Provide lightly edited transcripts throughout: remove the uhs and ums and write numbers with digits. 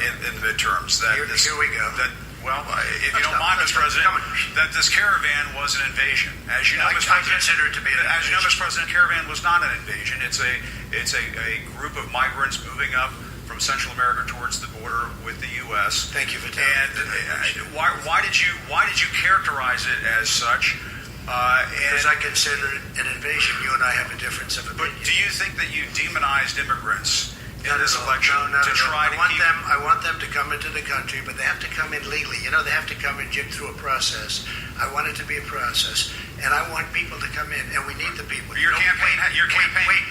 in the midterms. That Here we go. If you don't mind, Mr. President, that this caravan was an invasion. As you know, Mr. President, I consider it to be an invasion. As you know, Mr. President, caravan was not an invasion. It's a group of migrants moving up from Central America towards the border with the U.S. Thank you for telling me. And why did you characterize it as such? Because I consider it an invasion. You and I have a difference of opinion. But do you think that you demonized immigrants in this election to try to keep... I want them to come into the country, but they have to come in legally. You know, they have to come in, Jim, through a process. I want it to be a process, and I want people to come in, and we need the people. Your campaign. Wait.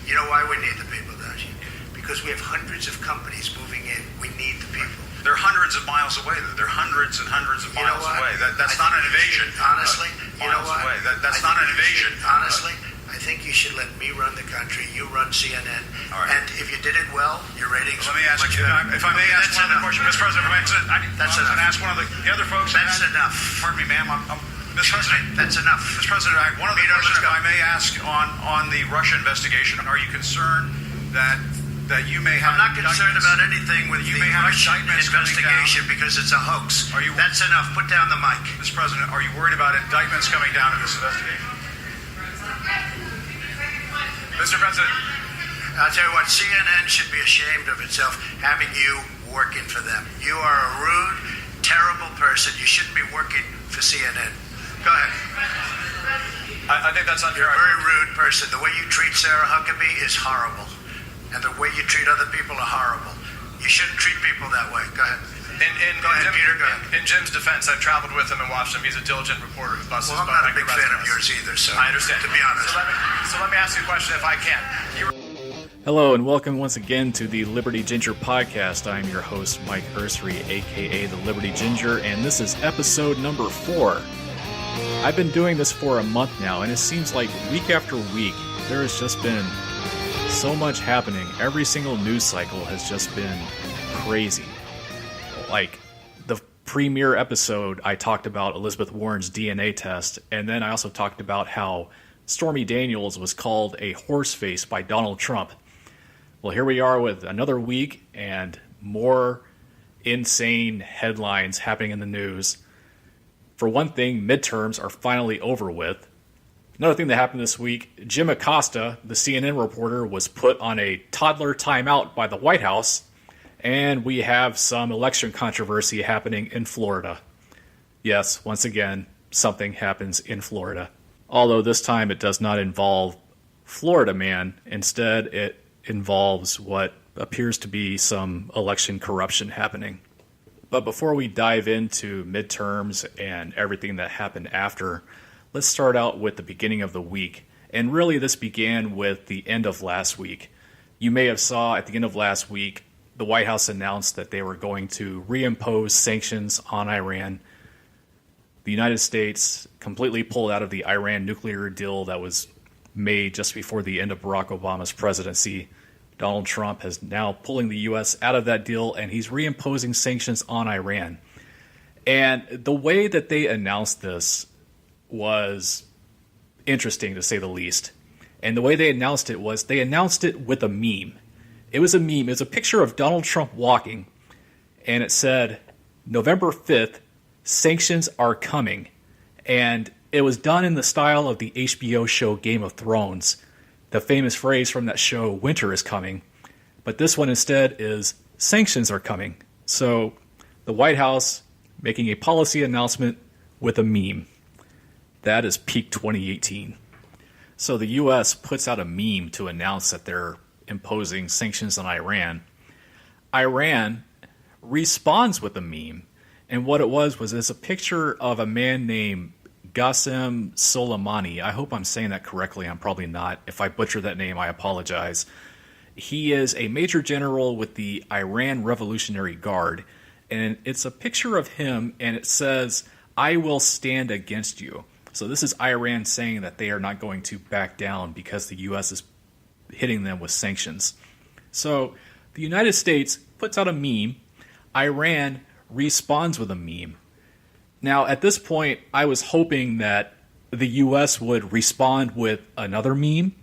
You know why we need the people, don't you? Because we have hundreds of companies moving in. We need the people. They're hundreds of miles away, though. They're hundreds and hundreds of miles away. That's not an invasion. Honestly, you know what? That's not an invasion. Honestly, I think you should let me run the country. You run CNN. Right. And if you did it well, your ratings... Let me ask you, if I may ask one other question. Mr. President, that's enough. I ask one of the other folks... That's enough. Pardon me, ma'am. Mr. President... That's enough. Mr. President, one of the questions, if I may ask, on the Russia investigation, are you concerned that you may have... I'm not concerned about anything with the Russian investigation because it's a hoax. That's enough. Put down the mic. Mr. President, are you worried about indictments coming down in this investigation? Mr. President. I'll tell you what, CNN should be ashamed of itself having you working for them. You are a rude, terrible person. You shouldn't be working for CNN. Go ahead. I think that's unfair. You're a very rude person. The way you treat Sarah Huckabee is horrible. And the way you treat other people are horrible. You shouldn't treat people that way. Go ahead. Go ahead, Peter. Go ahead. In Jim's defense, I've traveled with him and watched him. He's a diligent reporter who busts his butt. Well, I'm not a big fan of yours either, so I understand. To be honest. So let me ask you a question if I can. Hello and welcome once again to the Liberty Ginger podcast. I'm your host, Mike Ursery, aka the Liberty Ginger, and this is episode number 4. I've been doing this for a month now, and it seems like week after week, there has just been so much happening. Every single news cycle has just been crazy. Like, the premiere episode, I talked about Elizabeth Warren's DNA test, and then I also talked about how Stormy Daniels was called a horseface by Donald Trump. Well, here we are with another week and more insane headlines happening in the news. For one thing, midterms are finally over with. Another thing that happened this week, Jim-Acosta, the CNN reporter, was put on a toddler timeout by the White House, and we have some election controversy happening in Florida. Yes, once again, something happens in Florida. Although this time it does not involve Florida man. Instead, it involves what appears to be some election corruption happening. But before we dive into midterms and everything that happened after, let's start out with the beginning of the week. And really this began with the end of last week. You may have saw at the end of last week, the White House announced that they were going to reimpose sanctions on Iran. The United States completely pulled out of the Iran nuclear deal that was made just before the end of Barack Obama's presidency. Donald Trump is now pulling the U.S. out of that deal, and he's reimposing sanctions on Iran. And the way that they announced this was interesting, to say the least. And the way they announced it was they announced it with a meme. It was a meme. It was a picture of Donald Trump walking, and it said, November 5th, sanctions are coming. And it was done in the style of the HBO show Game of Thrones. The famous phrase from that show, winter is coming. But this one instead is, sanctions are coming. So the White House making a policy announcement with a meme. That is peak 2018. So the U.S. puts out a meme to announce that they're imposing sanctions on Iran. Iran responds with a meme. And what it was it's a picture of a man named Qasem Soleimani. I hope I'm saying that correctly. I'm probably not. If I butcher that name, I apologize. He is a major general with the Iran Revolutionary Guard. And it's a picture of him, and it says, I will stand against you. So this is Iran saying that they are not going to back down because the U.S. is hitting them with sanctions. So the United States puts out a meme. Iran responds with a meme. Now, at this point, I was hoping that the U.S. would respond with another meme,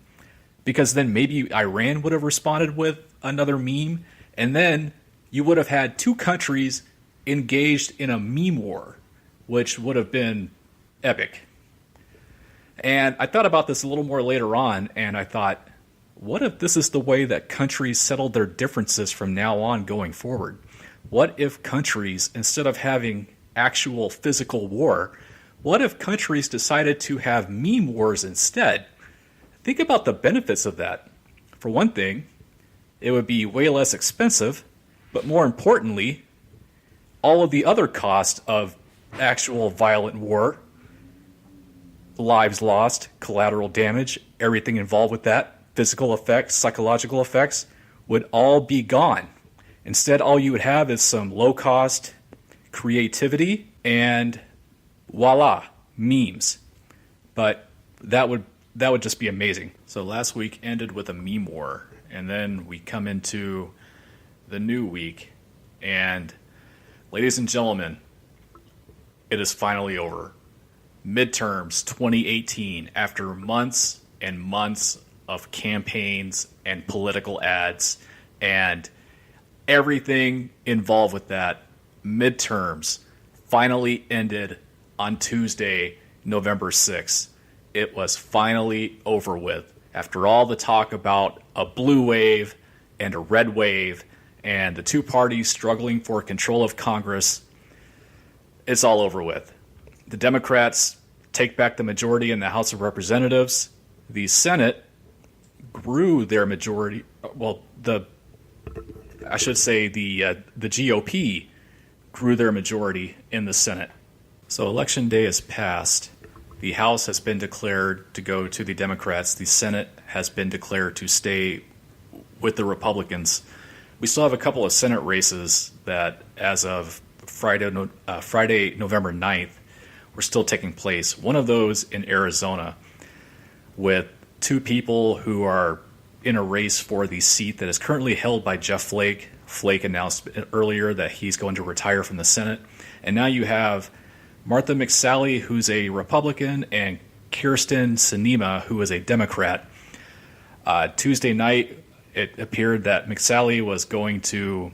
because then maybe Iran would have responded with another meme, and then you would have had two countries engaged in a meme war, which would have been epic. And I thought about this a little more later on, and I thought, what if this is the way that countries settle their differences from now on going forward? What if countries, instead of having actual physical war, what if countries decided to have meme wars instead? Think about the benefits of that. For one thing, it would be way less expensive, but more importantly, all of the other costs of actual violent war, lives lost, collateral damage, everything involved with that, physical effects, psychological effects, would all be gone. Instead, all you would have is some low-cost creativity and voila, memes. But that would just be amazing. So last week ended with a meme war, and then we come into the new week, and ladies and gentlemen, it is finally over. Midterms 2018, after months and months of campaigns and political ads and everything involved with that, midterms finally ended on Tuesday, November 6th. It was finally over with. After all the talk about a blue wave and a red wave and the two parties struggling for control of Congress, it's all over with. The Democrats take back the majority in the House of Representatives. The Senate grew their majority. Well, the GOP grew their majority in the Senate. So election day has passed. The House has been declared to go to the Democrats. The Senate has been declared to stay with the Republicans. We still have a couple of Senate races that, as of Friday, November 9th, were still taking place. One of those in Arizona, with two people who are in a race for the seat that is currently held by Jeff Flake. Flake announced earlier that he's going to retire from the Senate. And now you have Martha McSally, who's a Republican, and Kyrsten Sinema, who is a Democrat. Tuesday night, it appeared that McSally was going to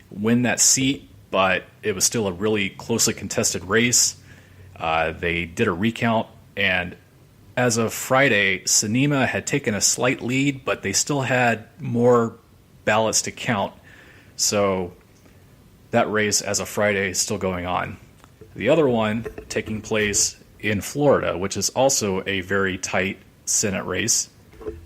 win that seat, but it was still a really closely contested race. They did a recount, and as of Friday, Sinema had taken a slight lead, but they still had more ballots to count. So that race, as of Friday, is still going on. The other one taking place in Florida, which is also a very tight Senate race.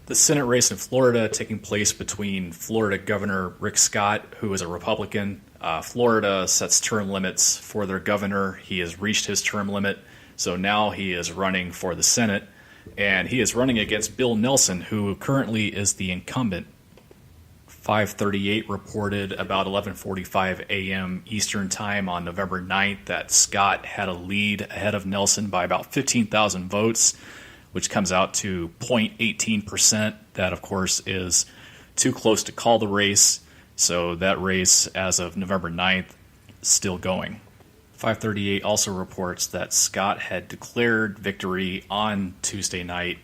The Senate race in Florida taking place between Florida Governor Rick Scott, who is a Republican. Florida sets term limits for their governor. He has reached his term limit, so now he is running for the Senate, and he is running against Bill Nelson, who currently is the incumbent. 538 reported about 11:45 a.m. Eastern Time on November 9th that Scott had a lead ahead of Nelson by about 15,000 votes, which comes out to 0.18%. That, of course, is too close to call the race. So that race, as of November 9th, is still going. 538 also reports that Scott had declared victory on Tuesday night.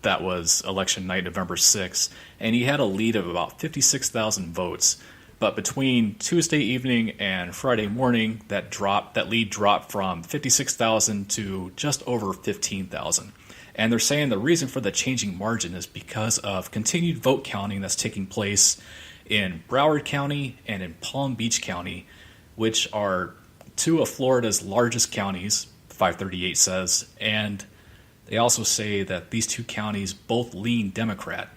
That was election night, November 6th, and he had a lead of about 56,000 votes. But between Tuesday evening and Friday morning, that lead dropped from 56,000 to just over 15,000. And they're saying the reason for the changing margin is because of continued vote counting that's taking place in Broward County and in Palm Beach County, which are two of Florida's largest counties, 538 says, and they also say that these two counties both lean Democrat.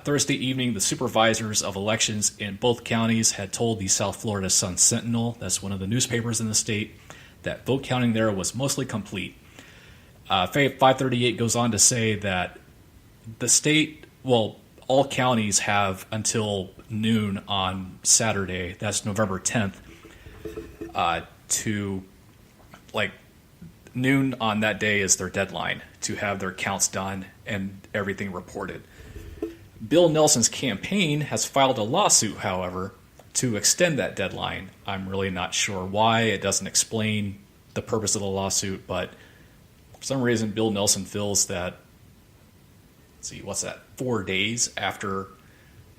Thursday evening, the supervisors of elections in both counties had told the South Florida Sun-Sentinel, that's one of the newspapers in the state, that vote counting there was mostly complete. 538 goes on to say that the state, all counties have until noon on Saturday, that's November 10th, noon on that day is their deadline to have their counts done and everything reported. Bill Nelson's campaign has filed a lawsuit, however, to extend that deadline. I'm really not sure why. It doesn't explain the purpose of the lawsuit, but for some reason Bill Nelson feels that, 4 days after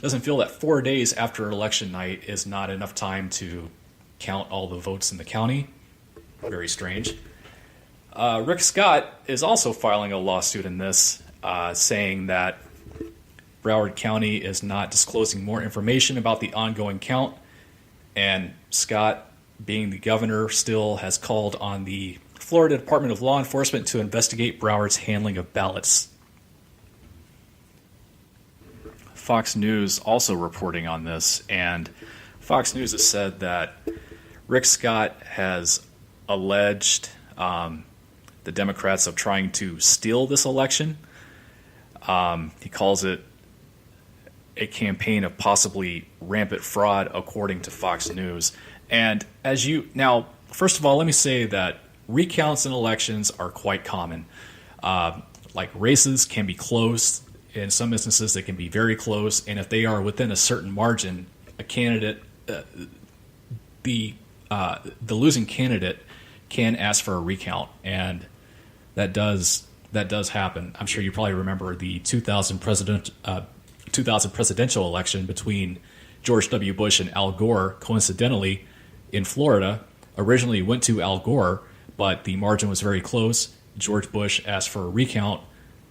doesn't feel that 4 days after election night is not enough time to count all the votes in the county. Very strange. Rick Scott is also filing a lawsuit in this, saying that Broward County is not disclosing more information about the ongoing count, and Scott, being the governor, still has called on the Florida Department of Law Enforcement to investigate Broward's handling of ballots. Fox News also reporting on this, and Fox News has said that Rick Scott has alleged the Democrats of trying to steal this election. He calls it a campaign of possibly rampant fraud, according to Fox News. And now, first of all, let me say that recounts in elections are quite common. Like races can be close. In some instances, they can be very close. And if they are within a certain margin, a candidate, the losing candidate can ask for a recount. And that does happen. I'm sure you probably remember the 2000 presidential election between George W. Bush and Al Gore, coincidentally, in Florida. Originally went to Al Gore, but the margin was very close. George Bush asked for a recount.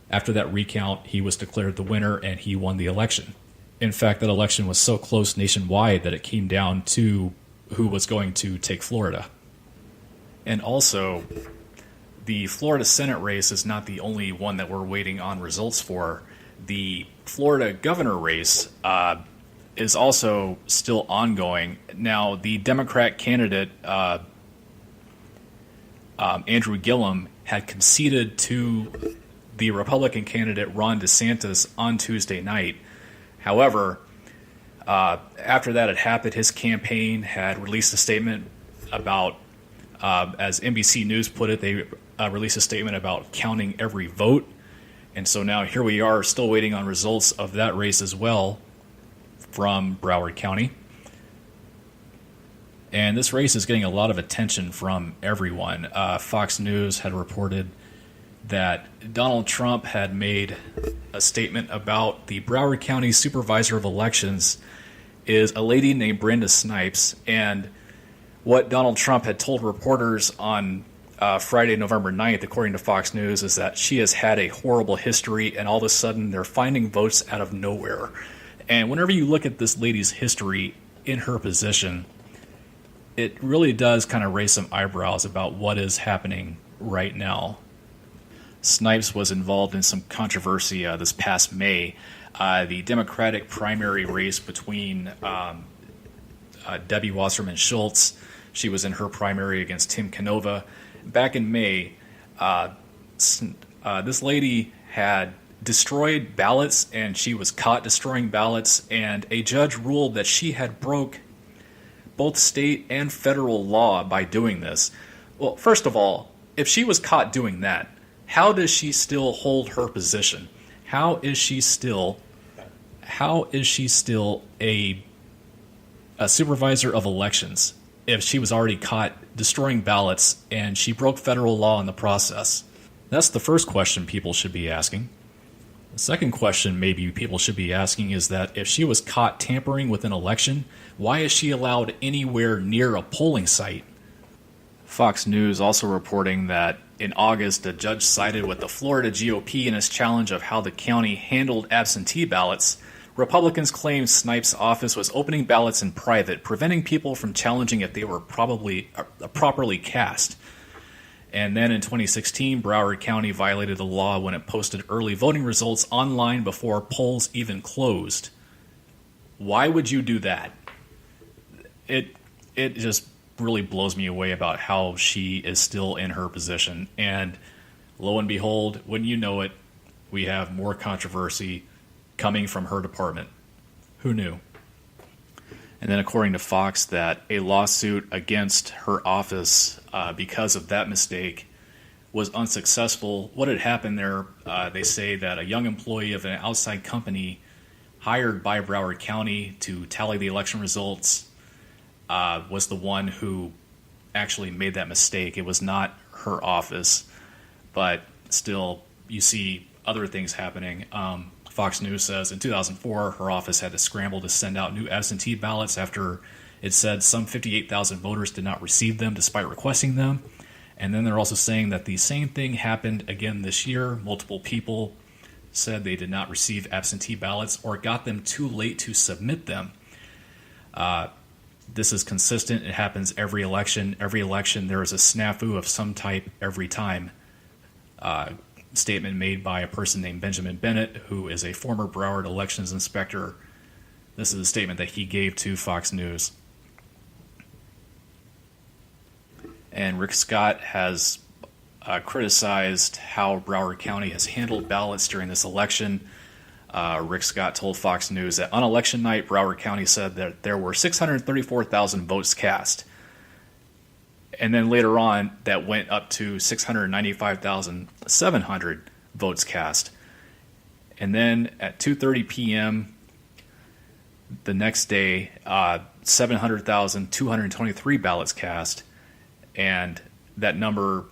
After that recount, he was declared the winner and he won the election. In fact, that election was so close nationwide that it came down to who was going to take Florida. And also, the Florida Senate race is not the only one that we're waiting on results for. The Florida governor race is also still ongoing. Now, the Democrat candidate, Andrew Gillum, had conceded to the Republican candidate, Ron DeSantis, on Tuesday night. However, after that had happened, his campaign had released a statement about, as NBC News put it, they released a statement about counting every vote. And so now here we are, still waiting on results of that race as well from Broward County. And this race is getting a lot of attention from everyone. Fox News had reported that Donald Trump had made a statement about the Broward County Supervisor of Elections is a lady named Brenda Snipes. And what Donald Trump had told reporters on Friday, November 9th, according to Fox News, is that she has had a horrible history, and all of a sudden they're finding votes out of nowhere. And whenever you look at this lady's history in her position, it really does kind of raise some eyebrows about what is happening right now. Snipes was involved in some controversy this past May. The Democratic primary race between Debbie Wasserman Schultz. She was in her primary against Tim Canova. Back in May, this lady had destroyed ballots, and she was caught destroying ballots, and a judge ruled that she had broke both state and federal law by doing this. Well, first of all, if she was caught doing that, how does she still hold her position? How is she still a supervisor of elections if she was already caught destroying ballots and she broke federal law in the process? That's the first question people should be asking. The second question maybe people should be asking is that if she was caught tampering with an election, why is she allowed anywhere near a polling site? Fox News also reporting that in August, a judge sided with the Florida GOP in its challenge of how the county handled absentee ballots. Republicans claimed Snipes' office was opening ballots in private, preventing people from challenging if they were properly cast. And then in 2016, Broward County violated the law when it posted early voting results online before polls even closed. Why would you do that? It just really blows me away about how she is still in her position. And lo and behold, wouldn't you know it, we have more controversy coming from her department. Who knew? And then according to Fox, that a lawsuit against her office because of that mistake was unsuccessful. What had happened there, they say that a young employee of an outside company hired by Broward County to tally the election results was the one who actually made that mistake. It was not her office, but still, you see other things happening. Fox News says in 2004, her office had to scramble to send out new absentee ballots after it said some 58,000 voters did not receive them despite requesting them. And then they're also saying that the same thing happened again this year. Multiple people said they did not receive absentee ballots or got them too late to submit them. This is consistent. It happens every election. Every election, there is a snafu of some type every time. Statement made by a person named Benjamin Bennett, who is a former Broward elections inspector. This is a statement that he gave to Fox News. And Rick Scott has criticized how Broward County has handled ballots during this election. Rick Scott told Fox News that on election night, Broward County said that there were 634,000 votes cast. And then later on, that went up to 695,700 votes cast. And then at 2:30 p.m. the next day, 700,223 ballots cast. And that number,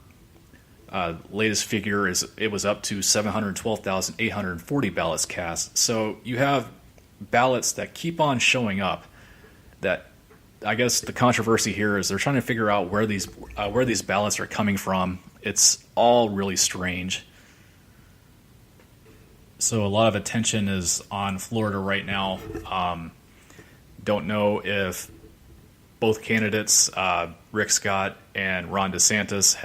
latest figure is it was up to 712,840 ballots cast. So you have ballots that keep on showing up. That I guess the controversy here is they're trying to figure out where these ballots are coming from. It's all really strange. So a lot of attention is on Florida right now. Don't know if both candidates, Rick Scott and Ron DeSantis,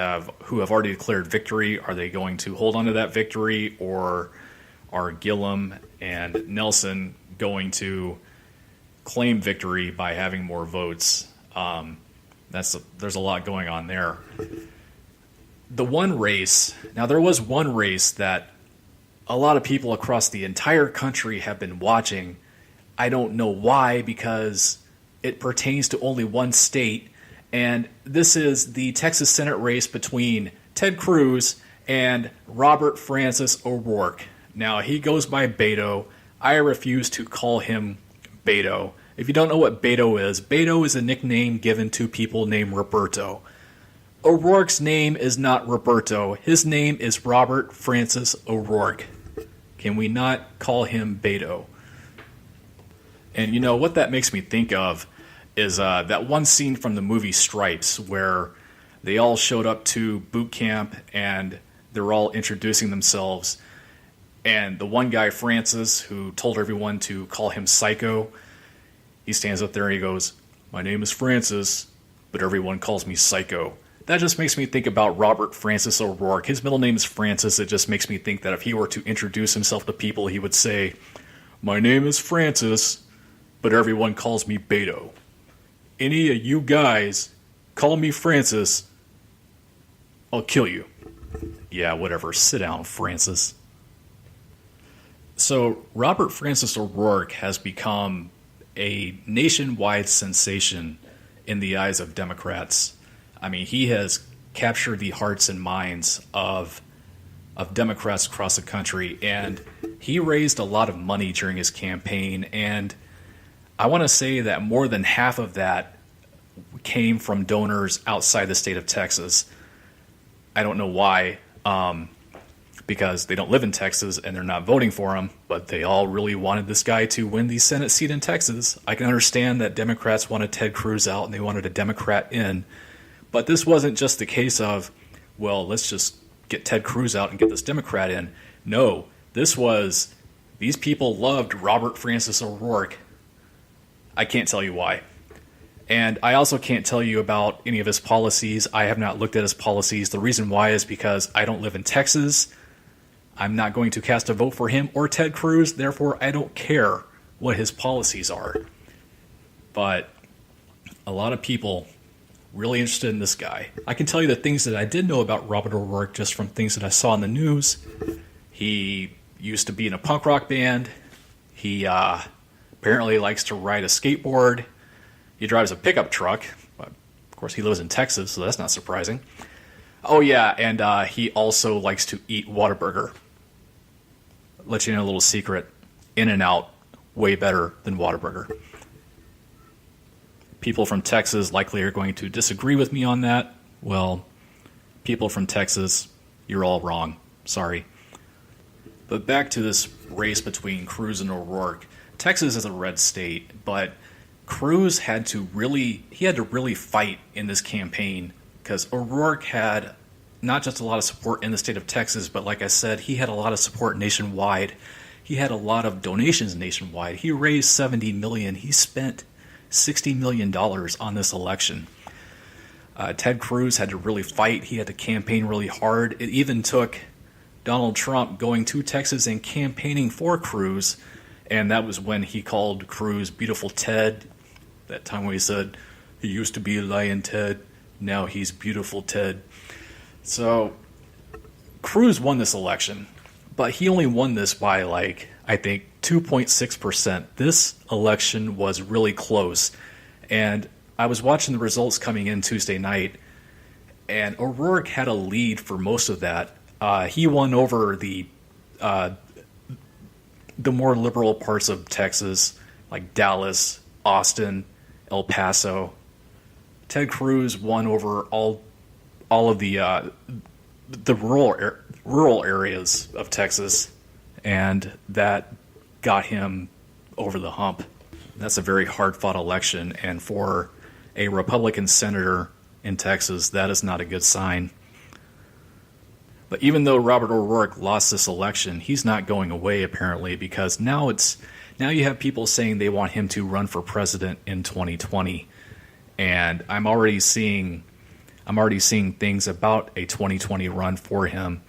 who have already declared victory. Are they going to hold on to that victory, or are Gillum and Nelson going to claim victory by having more votes? There's a lot going on there. The one race, now there was one race that a lot of people across the entire country have been watching. I don't know why, because it pertains to only one state, and this is the Texas Senate race between Ted Cruz and Robert Francis O'Rourke. Now, he goes by Beto. I refuse to call him Beto. If you don't know what Beto is a nickname given to people named Roberto. O'Rourke's name is not Roberto. His name is Robert Francis O'Rourke. Can we not call him Beto? And you know what that makes me think of is that one scene from the movie Stripes where they all showed up to boot camp and they're all introducing themselves. And the one guy, Francis, who told everyone to call him Psycho, he stands up there and he goes, "My name is Francis, but everyone calls me Psycho." That just makes me think about Robert Francis O'Rourke. His middle name is Francis. It just makes me think that if he were to introduce himself to people, he would say, "My name is Francis, but everyone calls me Beto. Any of you guys call me Francis, I'll kill you." Yeah, whatever. Sit down, Francis. So Robert Francis O'Rourke has become a nationwide sensation in the eyes of Democrats. I mean, he has captured the hearts and minds of Democrats across the country, and he raised a lot of money during his campaign, and I want to say that more than half of that came from donors outside the state of Texas. I don't know why, because they don't live in Texas and they're not voting for him, but they all really wanted this guy to win the Senate seat in Texas. I can understand that Democrats wanted Ted Cruz out and they wanted a Democrat in, but this wasn't just the case of, well, let's just get Ted Cruz out and get this Democrat in. No, these people loved Robert Francis O'Rourke. I can't tell you why. And I also can't tell you about any of his policies. I have not looked at his policies. The reason why is because I don't live in Texas. I'm not going to cast a vote for him or Ted Cruz. Therefore, I don't care what his policies are. But a lot of people really interested in this guy. I can tell you the things that I did know about Robert O'Rourke just from things that I saw in the news. He used to be in a punk rock band. He apparently likes to ride a skateboard. He drives a pickup truck. But of course, he lives in Texas, so that's not surprising. Oh, yeah, and he also likes to eat Whataburger. Let you know a little secret. In-N-Out, way better than Whataburger. People from Texas likely are going to disagree with me on that. Well, people from Texas, you're all wrong. Sorry. But back to this race between Cruz and O'Rourke. Texas is a red state, but Cruz had to really fight in this campaign because O'Rourke had not just a lot of support in the state of Texas, but like I said, he had a lot of support nationwide. He had a lot of donations nationwide. He raised $70 million. He spent $60 million on this election. Ted Cruz had to really fight. He had to campaign really hard. It even took Donald Trump going to Texas and campaigning for Cruz, and that was when he called Cruz Beautiful Ted. That time when he said, he used to be Lion Ted, now he's Beautiful Ted. So, Cruz won this election, but he only won this by, I think 2.6%. This election was really close, and I was watching the results coming in Tuesday night, and O'Rourke had a lead for most of that. He won over the more liberal parts of Texas, like Dallas, Austin, El Paso. Ted Cruz won over all of the rural areas of Texas, and that got him over the hump. That's a very hard-fought election, and for a Republican senator in Texas, that is not a good sign. But even though Robert O'Rourke lost this election, he's not going away apparently, because now you have people saying they want him to run for president in 2020, and I'm already seeing things about a 2020 run for him.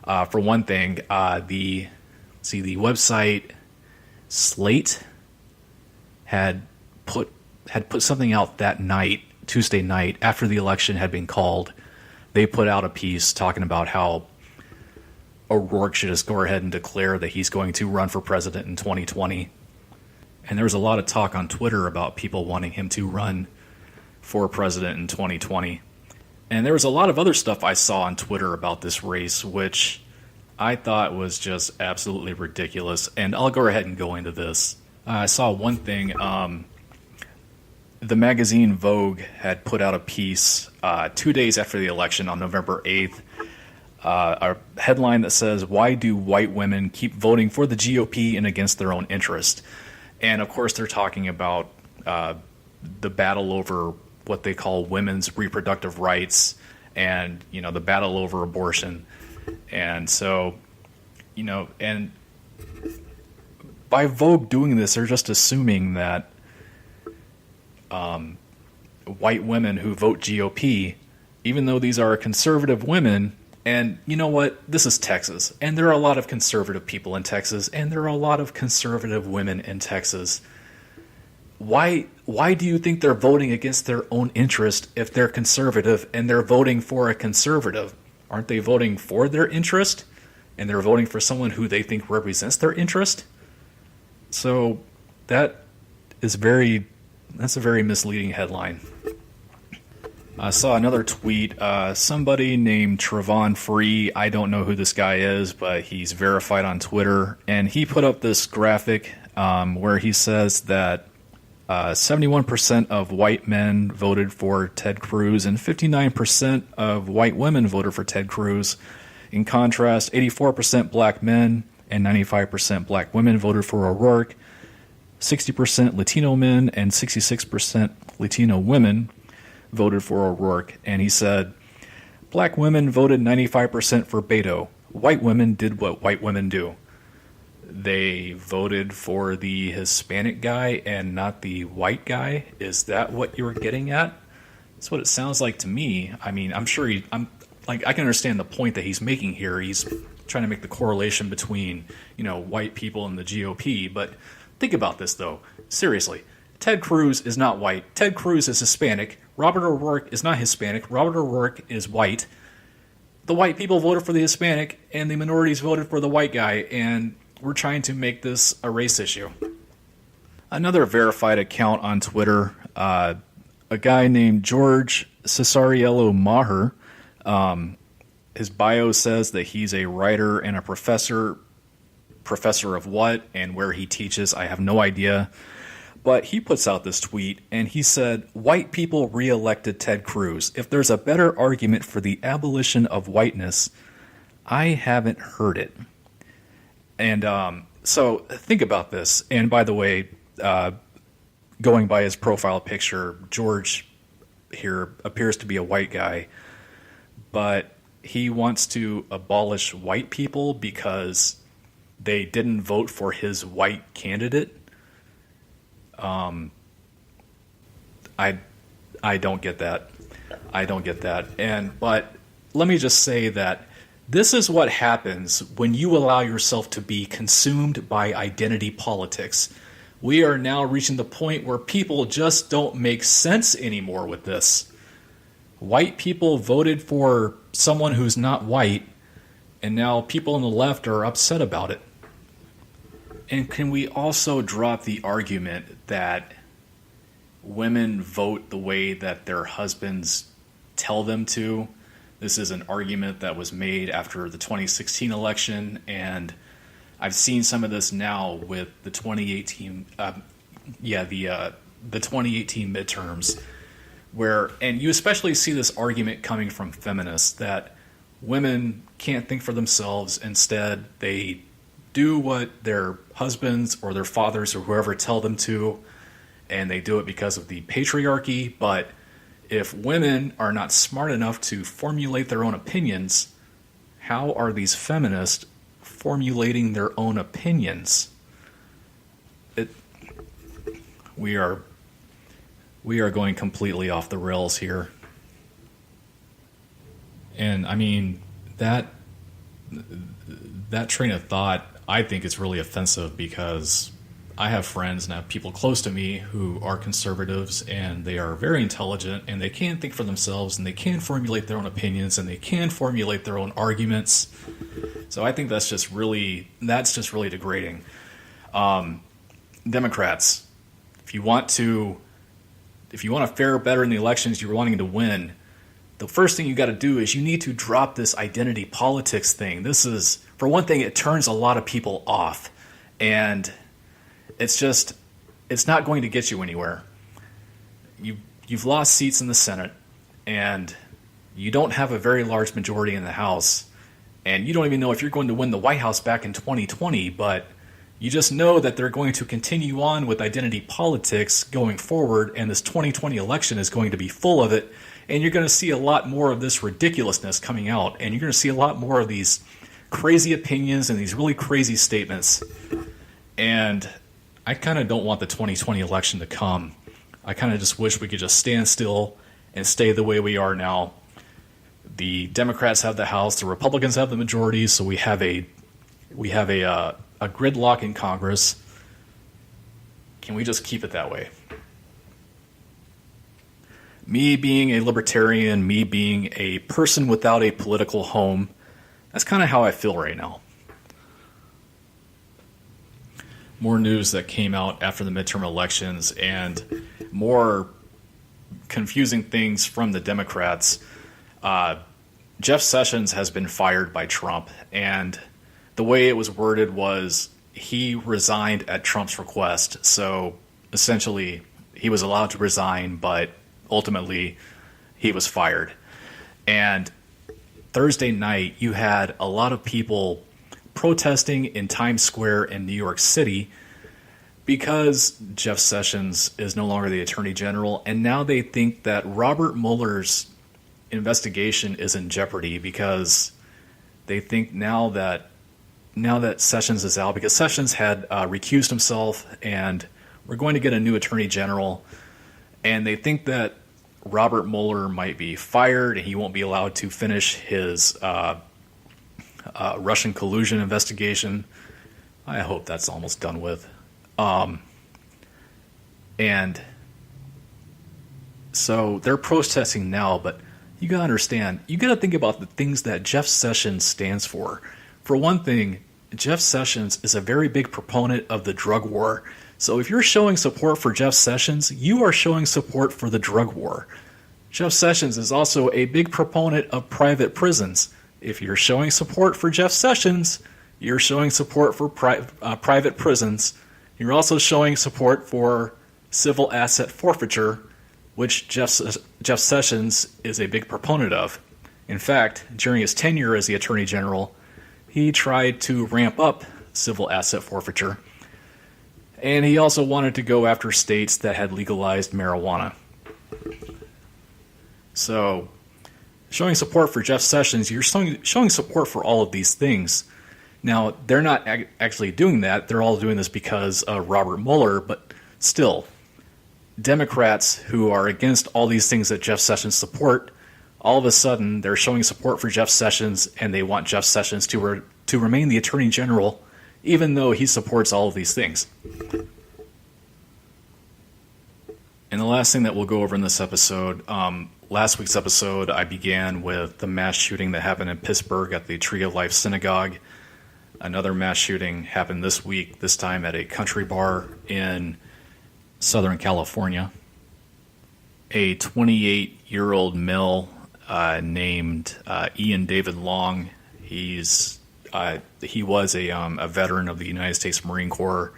For one thing, the website Slate had put something out that night, Tuesday night, after the election had been called. They put out a piece talking about how O'Rourke should just go ahead and declare that he's going to run for president in 2020. And there was a lot of talk on Twitter about people wanting him to run for president in 2020. And there was a lot of other stuff I saw on Twitter about this race, which I thought was just absolutely ridiculous. And I'll go ahead and go into this. I saw one thing. The magazine Vogue had put out a piece 2 days after the election on November 8th. A headline that says, "Why do white women keep voting for the GOP and against their own interest?" And of course they're talking about the battle over what they call women's reproductive rights and, the battle over abortion. And so, and by Vogue doing this, they're just assuming that white women who vote GOP, even though these are conservative women, and you know what? This is Texas, and there are a lot of conservative people in Texas, and there are a lot of conservative women in Texas. Why do you think they're voting against their own interest if they're conservative and they're voting for a conservative? Aren't they voting for their interest? And they're voting for someone who they think represents their interest? So that's a very misleading headline. I saw another tweet. Somebody named Trevon Free, I don't know who this guy is, but he's verified on Twitter, and he put up this graphic where he says that 71% of white men voted for Ted Cruz and 59% of white women voted for Ted Cruz. In contrast, 84% black men and 95% black women voted for O'Rourke. 60% Latino men and 66% Latino women voted for O'Rourke. And he said, black women voted 95% for Beto. White women did what white women do. They voted for the Hispanic guy and not the white guy. Is that what you were getting at? That's what it sounds like to me. I mean, I'm sure I can understand the point that he's making here. He's trying to make the correlation between, white people and the GOP. But think about this, though. Seriously, Ted Cruz is not white. Ted Cruz is Hispanic. Robert O'Rourke is not Hispanic. Robert O'Rourke is white. The white people voted for the Hispanic, and the minorities voted for the white guy, and we're trying to make this a race issue. Another verified account on Twitter, a guy named George Cesariello Maher, his bio says that he's a writer and a professor of what and where he teaches, I have no idea. But he puts out this tweet, and he said, white people re-elected Ted Cruz. If there's a better argument for the abolition of whiteness, I haven't heard it. And so think about this. And by the way, going by his profile picture, George here appears to be a white guy, but he wants to abolish white people because they didn't vote for his white candidate. I don't get that. I don't get that. But let me just say that this is what happens when you allow yourself to be consumed by identity politics. We are now reaching the point where people just don't make sense anymore with this. White people voted for someone who's not white, and now people on the left are upset about it. And can we also drop the argument that women vote the way that their husbands tell them to? This is an argument that was made after the 2016 election, and I've seen some of this now with the 2018, the 2018 midterms, and you especially see this argument coming from feminists that women can't think for themselves. Instead, they do what their husbands or their fathers or whoever tell them to, and they do it because of the patriarchy. But if women are not smart enough to formulate their own opinions, how are these feminists formulating their own opinions? We are going completely off the rails here. And I mean, that train of thought, I think, is really offensive, because I have friends and I have people close to me who are conservatives, and they are very intelligent, and they can think for themselves, and they can formulate their own opinions, and they can formulate their own arguments. So I think that's just really degrading. Democrats, if you want to fare better in the elections, you're wanting to win, the first thing you got to do is you need to drop this identity politics thing. This is, for one thing, it turns a lot of people off, and it's not going to get you anywhere. You've lost seats in the Senate, and you don't have a very large majority in the House, and you don't even know if you're going to win the White House back in 2020, but you just know that they're going to continue on with identity politics going forward, and this 2020 election is going to be full of it, and you're going to see a lot more of this ridiculousness coming out, and you're going to see a lot more of these crazy opinions and these really crazy statements. And I kind of don't want the 2020 election to come. I kind of just wish we could just stand still and stay the way we are now. The Democrats have the House, the Republicans have the majority, so we have a gridlock in Congress. Can we just keep it that way? Me being a libertarian, me being a person without a political home, that's kind of how I feel right now. More news that came out after the midterm elections, and more confusing things from the Democrats. Jeff Sessions has been fired by Trump, and the way it was worded was he resigned at Trump's request. So essentially, he was allowed to resign, but ultimately he was fired. And Thursday night, you had a lot of people protesting in Times Square in New York City because Jeff Sessions is no longer the Attorney General, and now they think that Robert Mueller's investigation is in jeopardy, because they think now that Sessions is out, because Sessions had recused himself, and we're going to get a new Attorney General, and they think that Robert Mueller might be fired and he won't be allowed to finish his Russian collusion investigation. I hope that's almost done with. And so they're protesting now, but you got to understand, you got to think about the things that Jeff Sessions stands for. For one thing, Jeff Sessions is a very big proponent of the drug war. So if you're showing support for Jeff Sessions, you are showing support for the drug war. Jeff Sessions is also a big proponent of private prisons. If you're showing support for Jeff Sessions, you're showing support for private prisons. You're also showing support for civil asset forfeiture, which Jeff Sessions is a big proponent of. In fact, during his tenure as the Attorney General, he tried to ramp up civil asset forfeiture. And he also wanted to go after states that had legalized marijuana. So, showing support for Jeff Sessions, you're showing support for all of these things. Now, they're not actually doing that. They're all doing this because of Robert Mueller, but still, Democrats who are against all these things that Jeff Sessions support, all of a sudden they're showing support for Jeff Sessions, and they want Jeff Sessions to remain the Attorney General, even though he supports all of these things. And the last thing that we'll go over in this episode, last week's episode, I began with the mass shooting that happened in Pittsburgh at the Tree of Life Synagogue. Another mass shooting happened this week, this time at a country bar in Southern California. A 28-year-old male named Ian David Long. He was a veteran of the United States Marine Corps.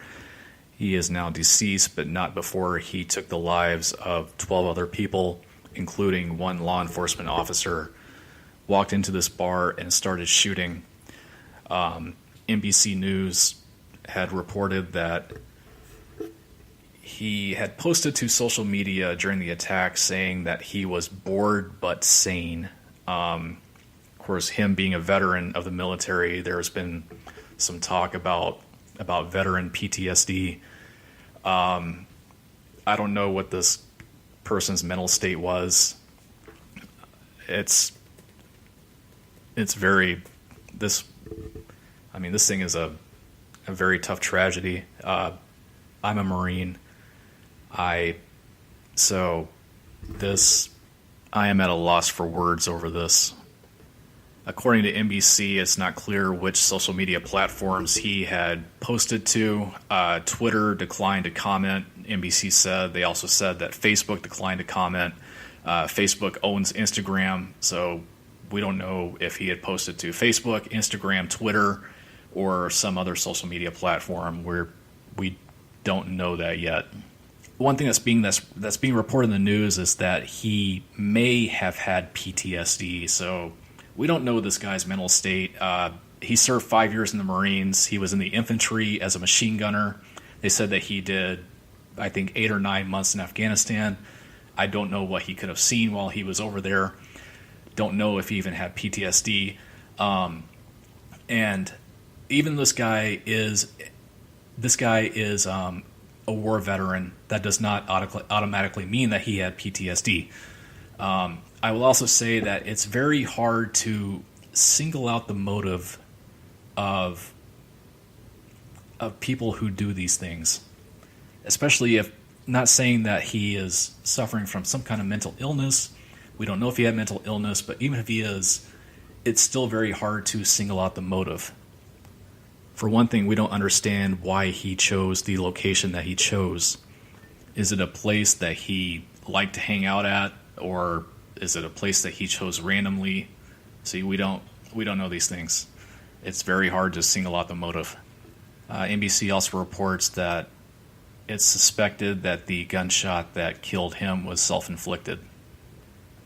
He is now deceased, but not before he took the lives of 12 other people, including one law enforcement officer. Walked into this bar and started shooting. NBC News had reported that he had posted to social media during the attack saying that he was bored but sane. Of course, him being a veteran of the military, there's been some talk about veteran PTSD. I don't know what this person's mental state was. This thing is a very tough tragedy. I'm a Marine. I am at a loss for words over this. According to NBC, it's not clear which social media platforms he had posted to. Twitter declined to comment, NBC said. They also said that Facebook declined to comment. Facebook owns Instagram, so we don't know if he had posted to Facebook, Instagram, Twitter, or some other social media platform where we don't know that yet. One thing that's being reported in the news is that he may have had PTSD, so we don't know this guy's mental state. He served 5 years in the Marines. He was in the infantry as a machine gunner. They said that he did, I think, 8 or 9 months in Afghanistan. I don't know what he could have seen while he was over there. Don't know if he even had PTSD. And even this guy is a war veteran. That does not automatically mean that he had PTSD. I will also say that it's very hard to single out the motive of people who do these things, especially if not saying that he is suffering from some kind of mental illness. We don't know if he had mental illness, but even if he is, it's still very hard to single out the motive. For one thing, we don't understand why he chose the location that he chose. Is it a place that he liked to hang out at, or is it a place that he chose randomly? See, we don't know these things. It's very hard to single out the motive. NBC also reports that it's suspected that the gunshot that killed him was self-inflicted.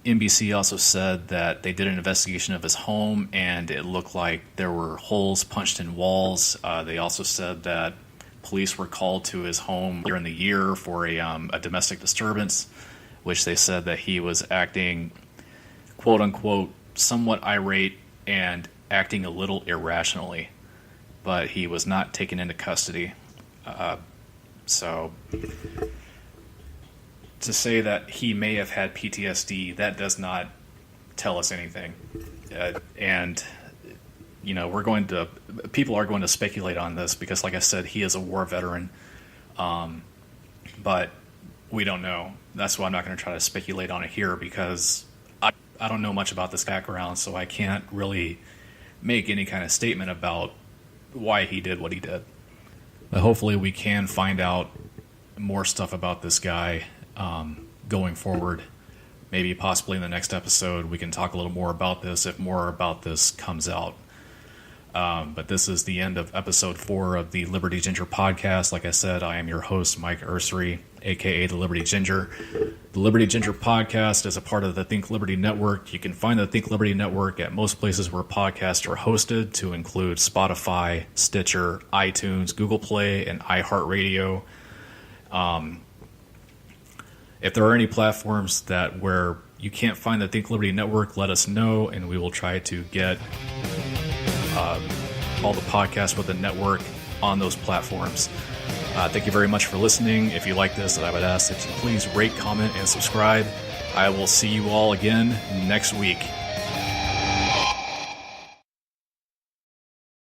NBC also said that they did an investigation of his home, and it looked like there were holes punched in walls. They also said that police were called to his home during the year for a domestic disturbance, which they said that he was acting, quote-unquote, somewhat irate and acting a little irrationally, but he was not taken into custody. So to say that he may have had PTSD, that does not tell us anything. And, you know, people are going to speculate on this because, like I said, he is a war veteran. But we don't know. That's why I'm not going to try to speculate on it here, because I don't know much about this background, so I can't really make any kind of statement about why he did what he did. But hopefully we can find out more stuff about this guy going forward. Maybe possibly in the next episode we can talk a little more about this if more about this comes out. But this is the end of episode 4 of the Liberty Ginger podcast. Like I said, I am your host, Mike Ursery, a.k.a. the Liberty Ginger. The The Liberty Ginger podcast is a part of the Think Liberty Network. You can find the Think Liberty Network at most places where podcasts are hosted, to include Spotify, Stitcher, iTunes, Google Play, and iHeartRadio. If there are any platforms where you can't find the Think Liberty Network, let us know, and we will try to get all the podcasts with the network on those platforms. Thank you very much for listening. If you like this, I would ask that you please rate, comment, and subscribe. I will see you all again next week.